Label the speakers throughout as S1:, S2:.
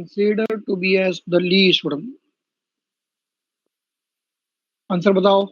S1: considered to be as the least student? Answer बताओ।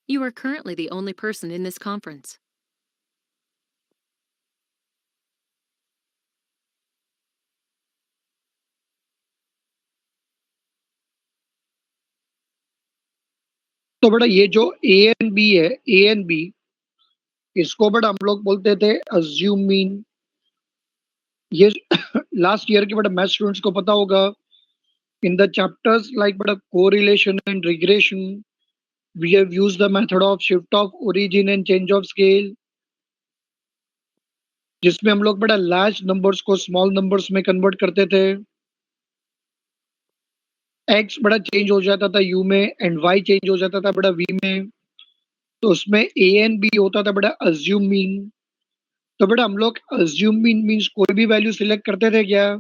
S2: You are currently the only person in this conference.
S1: तो बेटा ये जो ए and B है, ए and B, इसको बेटा हम लोग बोलते थे अज्यूम मीन। ये लास्ट ईयर के बेटा मैथ स्टूडेंट्स को पता होगा, इन द चैप्टर्स लाइक बेटा correlation and regression we have used the method of shift of origin and change of scale, जिसमें हम लोग बेटा लार्ज नंबर्स को स्मॉल नंबर्स में कन्वर्ट करते थे। एक्स बड़ा चेंज हो जाता था यू में एंड वाई चेंज हो जाता था बड़ा वी में। तो उसमें ए एंड बी होता था बड़ा अज्यूम मीन। तो बेटा हम लोग अज्यूम मीन मीन्स कोई भी वैल्यू सिलेक्ट करते थे क्या?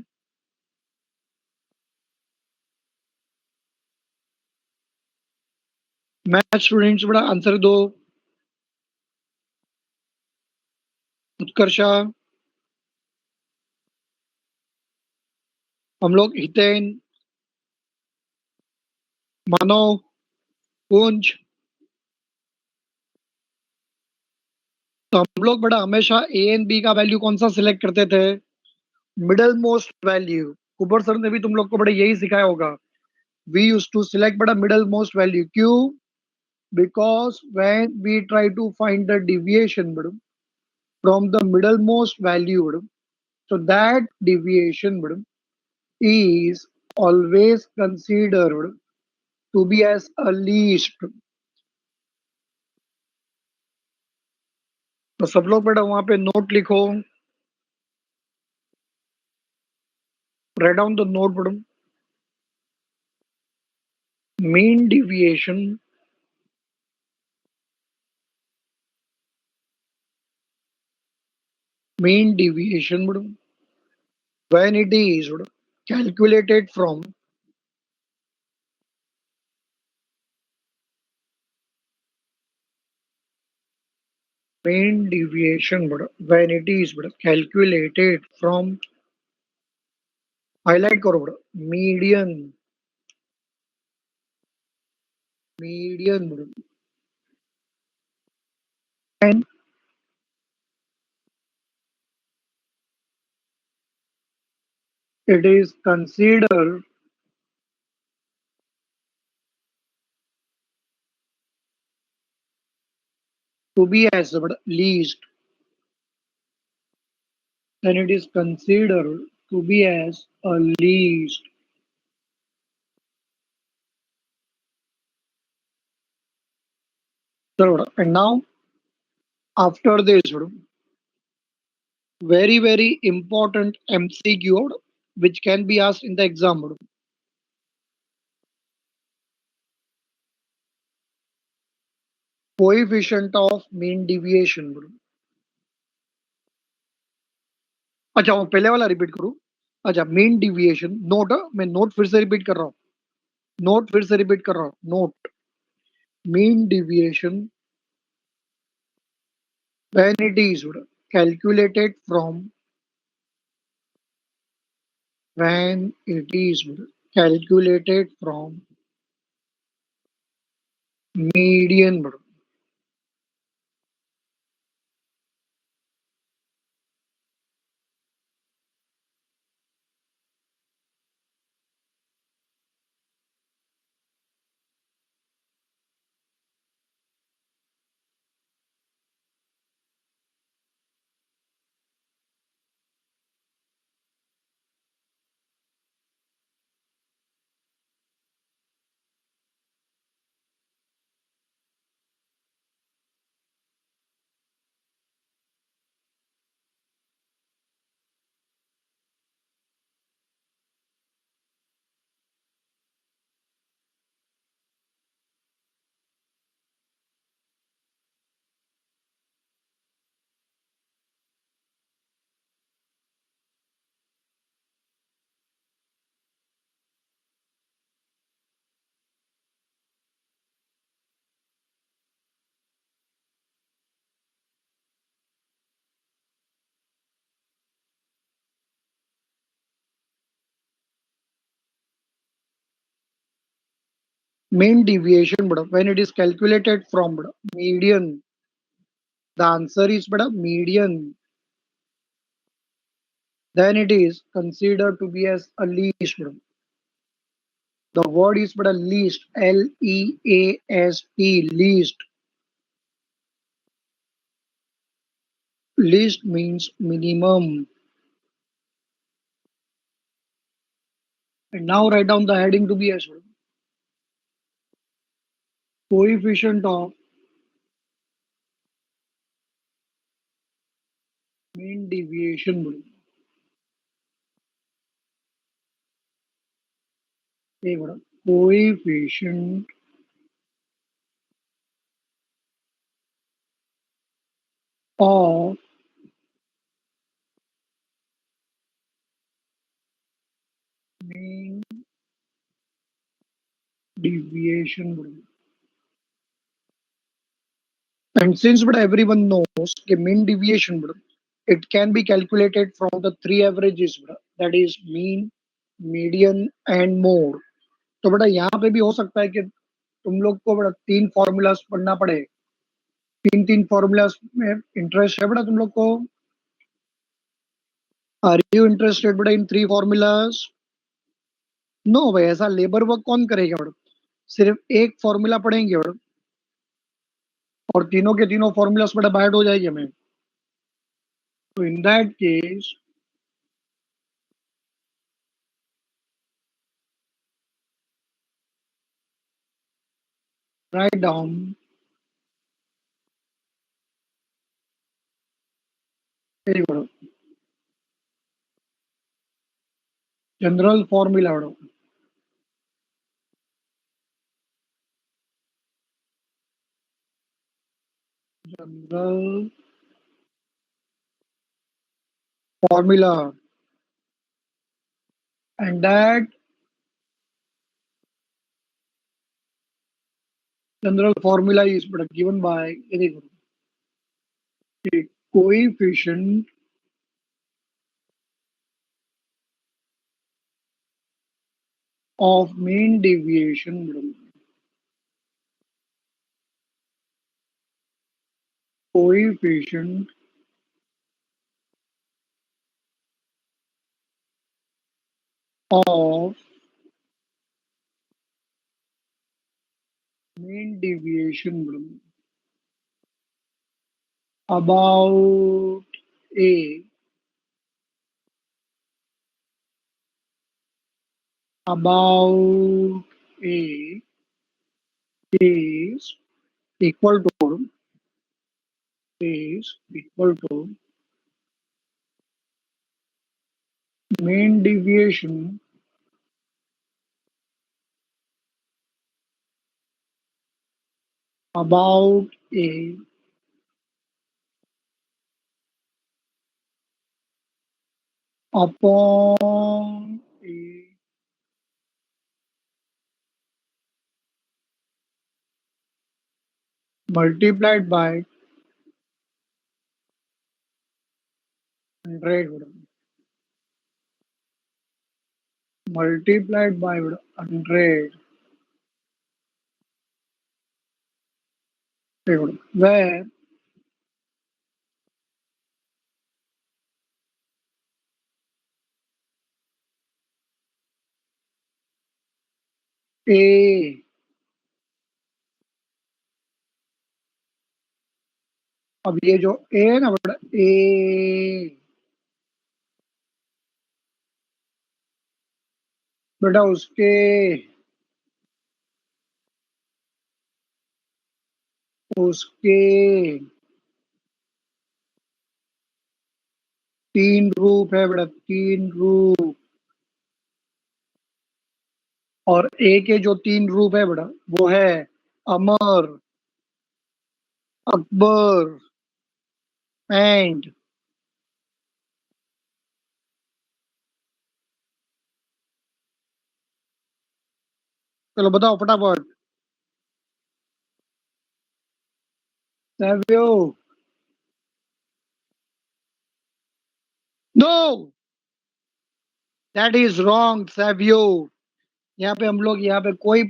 S1: मैथ स्टूडेंट्स बड़ा आंसर दो। उत्कर्षा, हम लोग हितेन, मानव, कुंज, तो हम लोग बड़ा हमेशा ए एंड बी का वैल्यू कौन सा सिलेक्ट करते थे? Middle most value. Kuber sir ने भी तुम लोग को बड़ा यही सिखाया होगा। वी यूज टू सिलेक्ट बड़ा मिडल मोस्ट वैल्यू। क्यों? because when we try to find the deviation madam, from the middlemost value madam, so that deviation madam, is always considered to be as a least. तो सब लोग बेटा वहां पे note लिखो, write down the note madam. Mean deviation madam, when it is madam, calculated from mean deviation madam, when it is madam, calculated from, highlight करो madam, median madam, and it is considered to be as madam, least, then it is considered to be as a least. So, madam, and now after this madam, very important MCQ madam, which can be asked in the exam madam. Coefficient of mean deviation madam. अच्छा वो पहले वाला repeat करूं? अच्छा mean deviation note, मैं note फिर से repeat कर रहा हूं, नोट फिर से रिपीट कर रहा हूं, note mean deviation when it is calculated from, when it is calculated from median madam. Mean deviation madam, when it is calculated from median, the answer is median, then it is considered to be as a least madam. The word is least, Least, least. Least means minimum. And now write down the heading to be as well. Coefficient of mean deviation madam. Hey, madam. Coefficient of mean deviation madam. And since everyone knows the mean deviation madam, it can be calculated from the three averages madam, that is mean, median and mode. तो बेटा यहाँ पे भी हो सकता है कि तुम लोग को बेटा तीन फॉर्मूलाज पढ़ना पड़े, तीन तीन फॉर्मूलाज में इंटरेस्ट है बेटा तुम लोग को? आर यू इंटरेस्टेड बेटा इन थ्री फॉर्मूलाज? नो भाई, ऐसा लेबर वर्क कौन करेगा मैडम? सिर्फ एक फॉर्मूला पढ़ेंगे मैडम, और तीनों के तीनों फॉर्मूलास बड़ा बाइट हो जाएगी हमें। तो in that case write down very good general formula general formula and that general formula is बड़ा given by very good coefficient of mean deviation coefficient of mean deviation about a about a is equal to mean deviation about a upon a multiplied by 100 multiplied by 100 where a अब ये जो ए है ना बेटा ए बेटा उसके तीन रूप है बेटा तीन रूप और ए के जो तीन रूप है बेटा वो है अमर अकबर एंड चलो बताओ फटाफट सैव्यो नो दैट इज रॉन्ग सैव्यो यहाँ पे हम लोग यहाँ पे कोई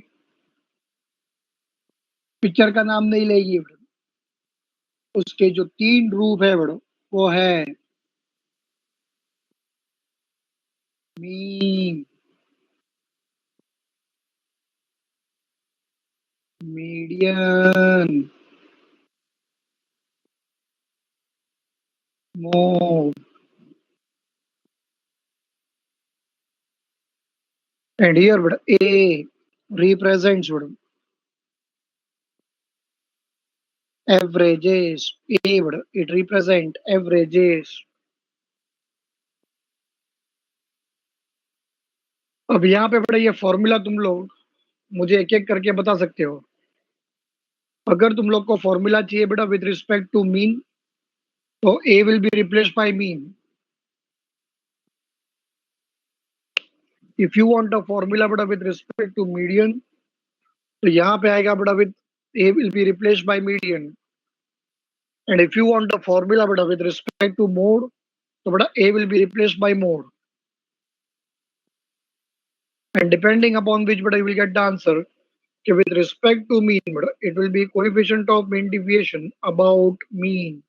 S1: पिक्चर का नाम नहीं लेगी बेटा उसके जो तीन रूप है बेटा वो है mean median mode and here but A represents what averages A but it represent averages अब यहाँ पे बड़ा ये फॉर्मूला तुम लोग मुझे एक एक करके बता सकते हो अगर तुम लोग को फॉर्मूला चाहिए बेटा विद रिस्पेक्ट टू मीन तो A will be replaced by mean if you want a formula बेटा विद रिस्पेक्ट टू मीडियन तो यहाँ पे आएगा बेटा with A will be replaced by median and if you want a formula बेटा with respect to mode तो बेटा A will be replaced by mode and depending upon which but I will get the answer okay, with respect to mean but it will be coefficient of mean deviation about mean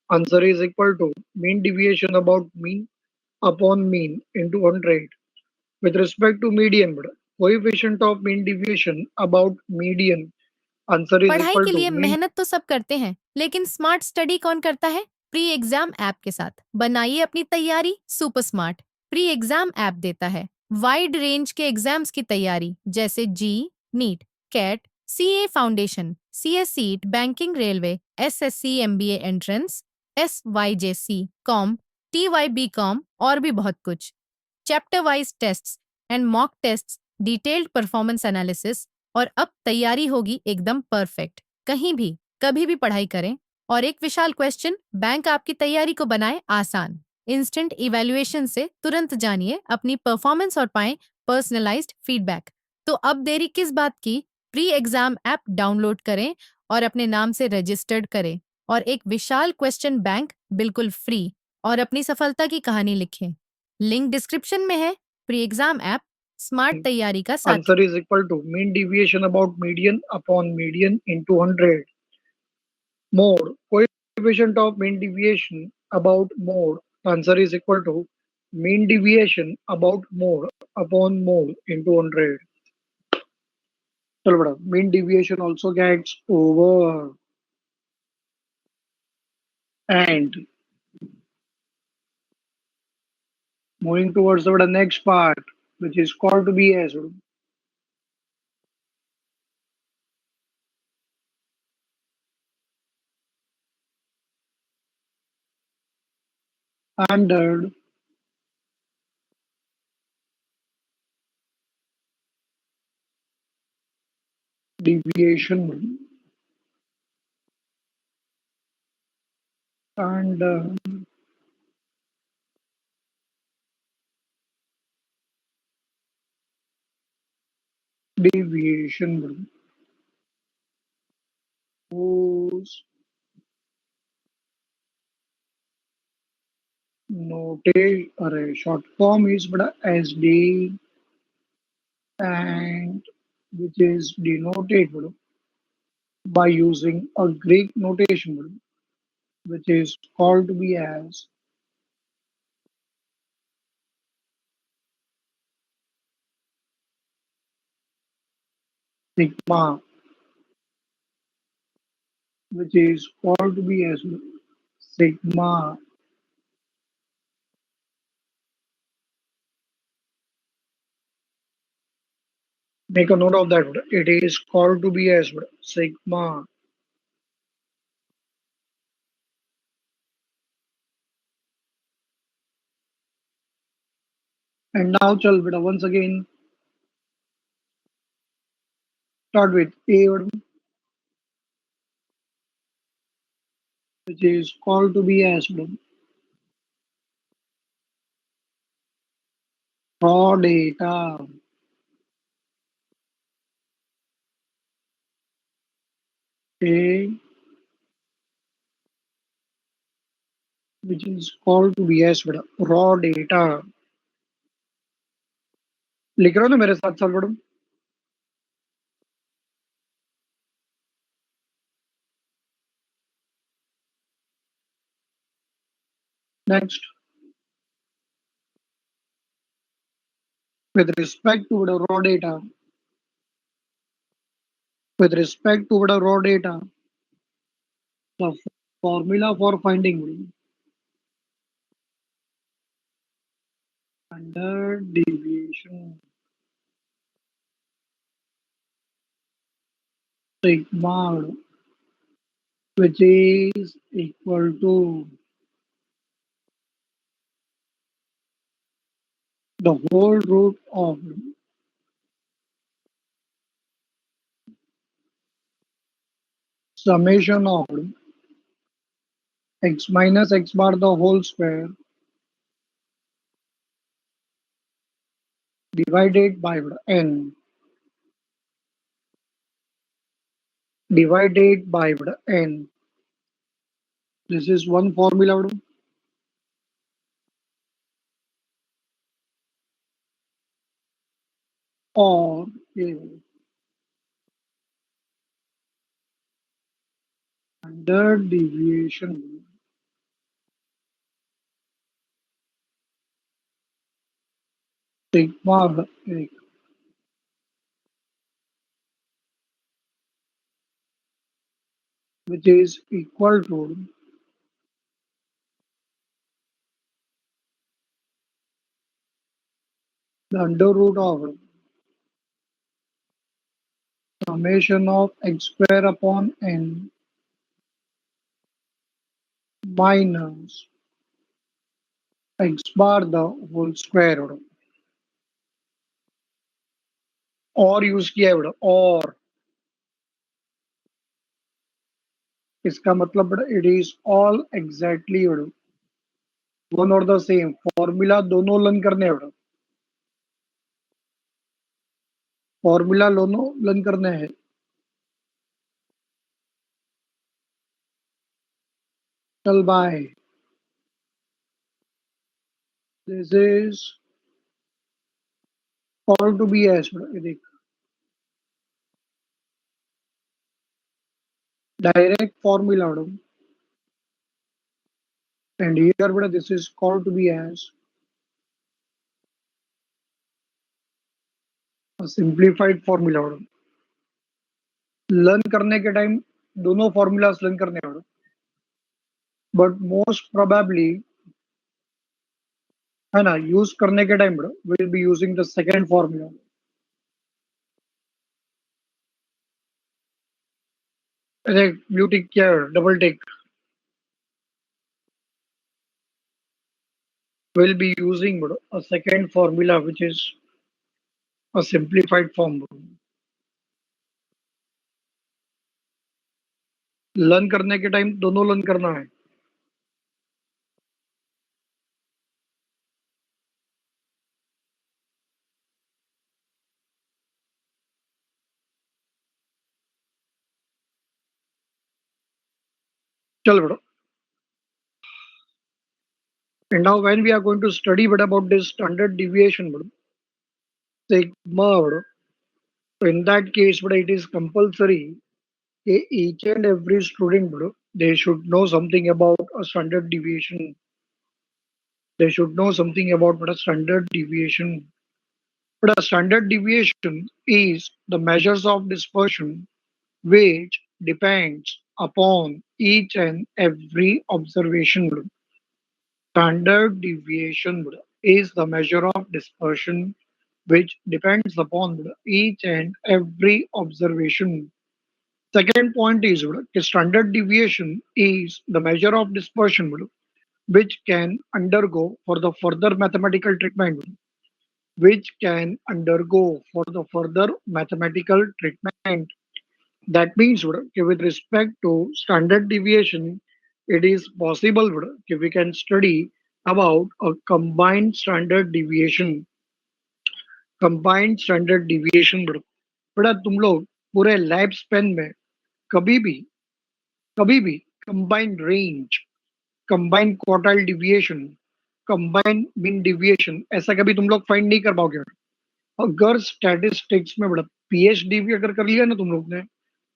S1: answer is equal to mean deviation about mean upon mean into 100 with respect to median but coefficient of mean deviation about median answer is
S3: पढ़ाई
S1: equal
S3: के
S1: to
S3: लिए
S1: mean
S3: मेहनत तो सब करते हैं, लेकिन smart study कौन करता है? प्री एग्जाम ऐप के साथ बनाइए अपनी तैयारी super smart. Pre exam app देता है वाइड रेंज के एग्जाम्स की तैयारी, जैसे JEE, NEET, CAT, CA foundation, CSEET, banking, railway, SSC, MBA entrance, SYJC, com, TYBCom और भी बहुत कुछ। Chapter wise tests and mock tests, detailed performance analysis, और अब तैयारी होगी एकदम परफेक्ट। कहीं भी कभी भी पढ़ाई करें। और एक विशाल क्वेश्चन बैंक आपकी तैयारी को बनाए आसान। इंस्टेंट इवैल्यूएशन से तुरंत जानिए अपनी परफॉर्मेंस और पाएं पर्सनलाइज्ड फीडबैक। तो अब देरी किस बात की? प्री एग्जाम ऐप डाउनलोड करें और अपने नाम से रजिस्टर्ड करें और एक विशाल क्वेश्चन बैंक बिल्कुल फ्री और अपनी सफलता की कहानी लिखें। लिंक डिस्क्रिप्शन में है। प्री एग्जाम ऐप स्मार्ट तैयारी का साथी।
S1: Answer is equal to mean deviation about median upon median into 100 mode coefficient of mean deviation about mode answer is equal to mean deviation about mode upon mode into 100 चलो बड़ा mean deviation also gets over and moving towards the next part which is called to be as standard deviation and deviation whose notation array short form is but SD and which is denoted by using a Greek notation which is called to be as sigma which is called to be as sigma. Make a note of that. It is called to be as sigma. And now, chal beta, once again, start with A, which is called to be as raw data. A, which is called to be as raw data. लिख रहे हो ना मेरे साथ साथ बड़ो next with respect to the raw data with respect to the raw data the formula for finding standard deviation sigma which is equal to the whole root of summation of x minus x bar the whole square divided by n divided by n. This is one formula or a standard deviation sigma which is equal to the under root of summation of x square upon n minus x bar the whole square और use किया है बेटा और इसका मतलब बेटा it is all exactly one और the same formula दोनों लर्न करने हैं बेटा फॉर्मूला दोनों लर्न करने हैं चल by this is call to be as बेटा ये देख डायरेक्ट फॉर्मूला बेटा एंड हियर बेटा this is call to be as simplified formula बेटा लर्न करने के टाइम दोनों फॉर्मूलाज लर्न करने हैं बट मोस्ट प्रोबेबली है ना यूज करने के time will be using the second formula blue tick क्या है double tick will be using a second formula which is a simplified form. Learn करने के टाइम दोनों लर्न करना है चल बेटा and now when we are going to study about this standard deviation sigma so in that case it is compulsory each and every student they should know something about a standard deviation they should know something about a standard deviation but a standard deviation is the measures of dispersion which depends upon each and every observation. Standard deviation is the measure of dispersion which depends upon each and every observation. Second point is standard deviation is the measure of dispersion which can undergo for the further mathematical treatment which can undergo for the further mathematical treatment. That means with respect to standard deviation, it is possible we can study about a combined standard deviation. Combined standard deviation बेटा तुम लोग पूरे life span में कभी भी combined range combined quartile deviation combined mean deviation ऐसा कभी तुम लोग फाइंड नहीं कर पाओगे अगर स्टैटिस्टिक्स में बड़ा पीएचडी भी अगर कर लिया ना तुम लोग ने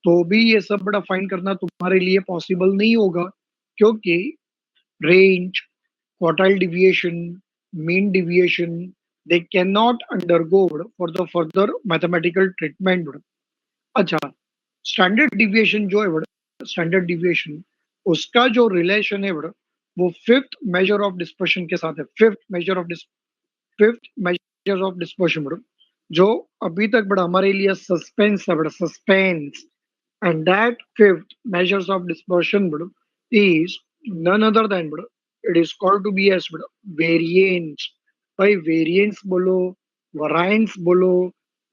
S1: तो भी ये सब बड़ा फाइंड करना तुम्हारे लिए पॉसिबल नहीं होगा क्योंकि range quartile deviation mean deviation they can not undergo for the further mathematical treatment अच्छा स्टैंडर्ड डिविएशन जो है स्टैंडर्ड डिविएशन उसका जो रिलेशन है वो फिफ्थ मेजर ऑफ डिस्पर्शन के साथ है फिफ्थ मेजर ऑफ डिस्पर्शन जो अभी तक हमारे लिए सस्पेंस है suspense and that fifth measures of dispersion is none other than it is called to be as variance भाई variance बोलो variance बोलो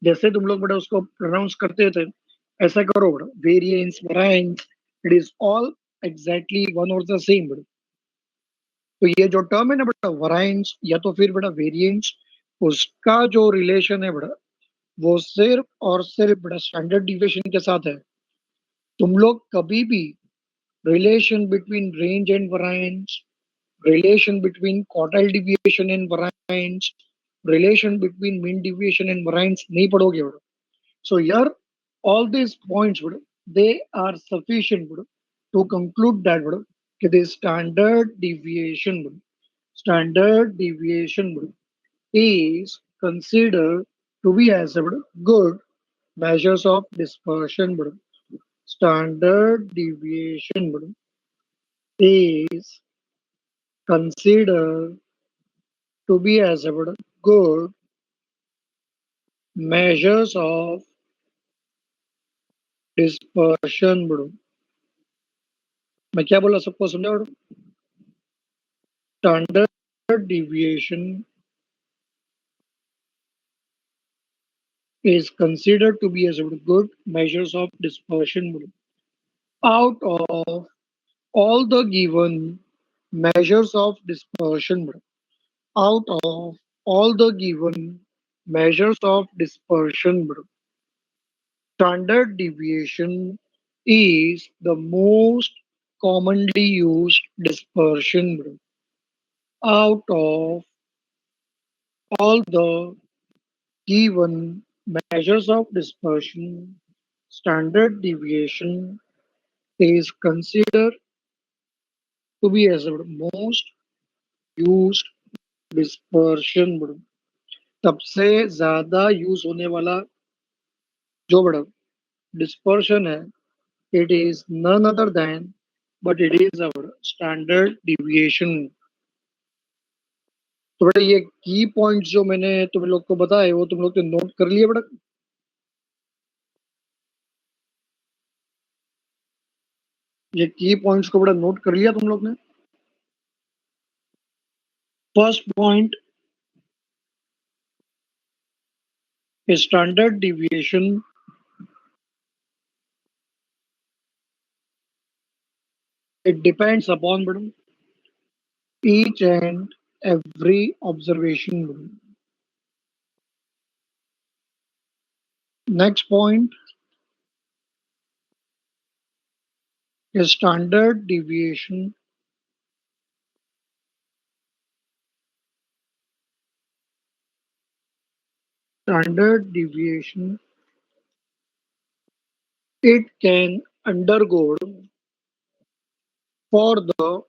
S1: जैसे तुम लोग उसको प्रोनाउंस करते थे ऐसा करो variance variance it is all exactly one or the same तो ये जो टर्म है ना variance या तो फिर variance उसका जो रिलेशन है वो सिर्फ और सिर्फ स्टैंडर्ड डिविएशन के साथ है तुम लोग कभी भी relation between range and variance relation between quartile deviation and variance relation between mean deviation and variance नहीं पढ़ोगे सो यार all these points they are sufficient to conclude that the standard deviation is considered to be as good measures of dispersion standard deviation is considered to be as a good measures of dispersion मैं क्या बोला सबको समझा standard deviation is considered to be as a good measures of dispersion out of all the given measures of dispersion out of all the given measures of dispersion standard deviation is the most commonly used dispersion out of all the given measures of dispersion. Standard deviation is considered to be as the most used dispersion सबसे ज्यादा use होने वाला जो dispersion है, it is none other than but it is our standard deviation. तो बेटा ये की पॉइंट्स जो मैंने तुम लोग को बताए वो तुम लोग ने नोट कर लिए बेटा? ये की पॉइंट्स को बेटा नोट कर लिया तुम लोग ने? First point, standard deviation it depends upon each and every observation. Next point is standard deviation it can undergo for the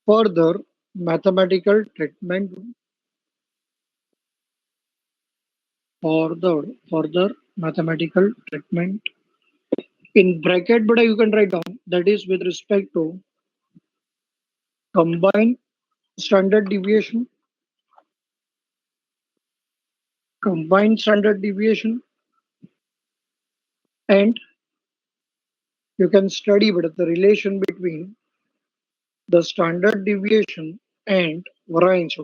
S1: further mathematical treatment in bracket, but you can write down that is with respect to combined standard deviation and you can study but the relation between the standard deviation and variance.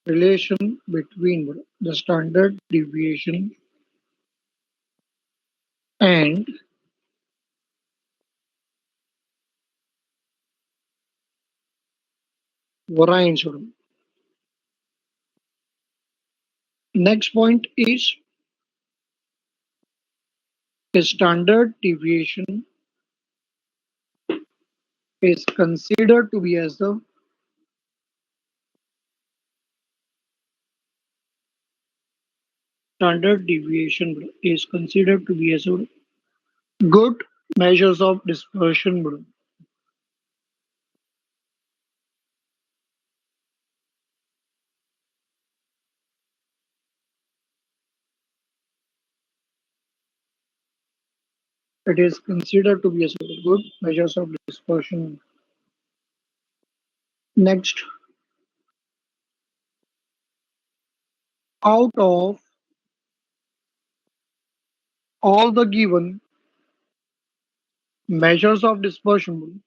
S1: Relation between the standard deviation and variance. Next point is a standard deviation is considered to be as the standard deviation is considered to be as a good measures of dispersion. It is considered to be as a good measures of dispersion. Next, out of all the given measures of dispersion,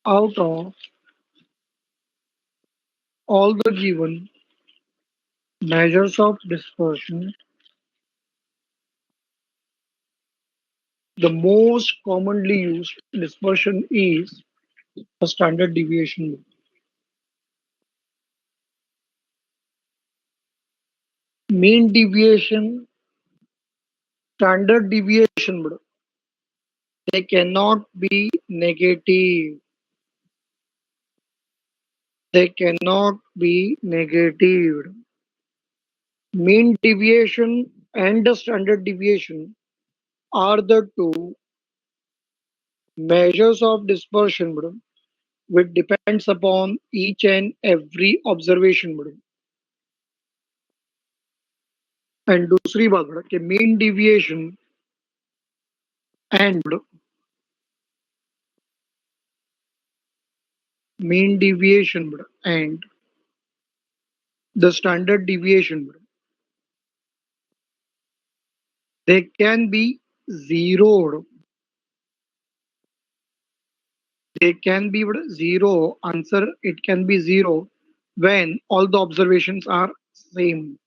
S1: out of all the given measures of dispersion, the most commonly used dispersion is a standard deviation. Mean deviation, standard deviation, they cannot be negative. They cannot be negative. Mean deviation and the standard deviation are the two measures of dispersion which depends upon each and every observation. And दूसरी बात बेटा कि mean deviation and mean deviation and the standard deviation they can be zeroed. They can be zero. Answer, it can be zero when all the observations are same.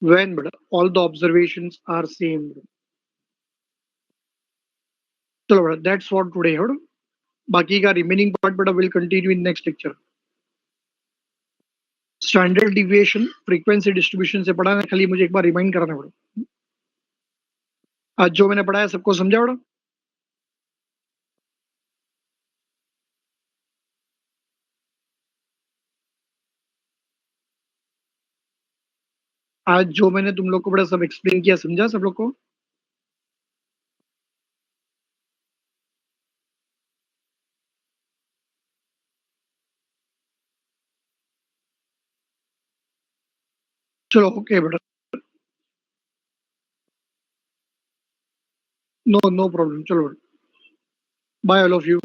S1: When all the observations are same. So that's for today. बाकी का remaining part बेटा will continue in next lecture. Standard deviation frequency distribution से पढ़ा है, खाली मुझे एक बार remind कराना पड़ा। आज जो मैंने पढ़ाया सबको समझा बड़ा? आज जो मैंने तुम लोग को बड़ा सब एक्सप्लेन किया, समझा सब लोग को? चलो ओके बेटा, नो नो प्रॉब्लम, चलो बाय ऑल ऑफ यू।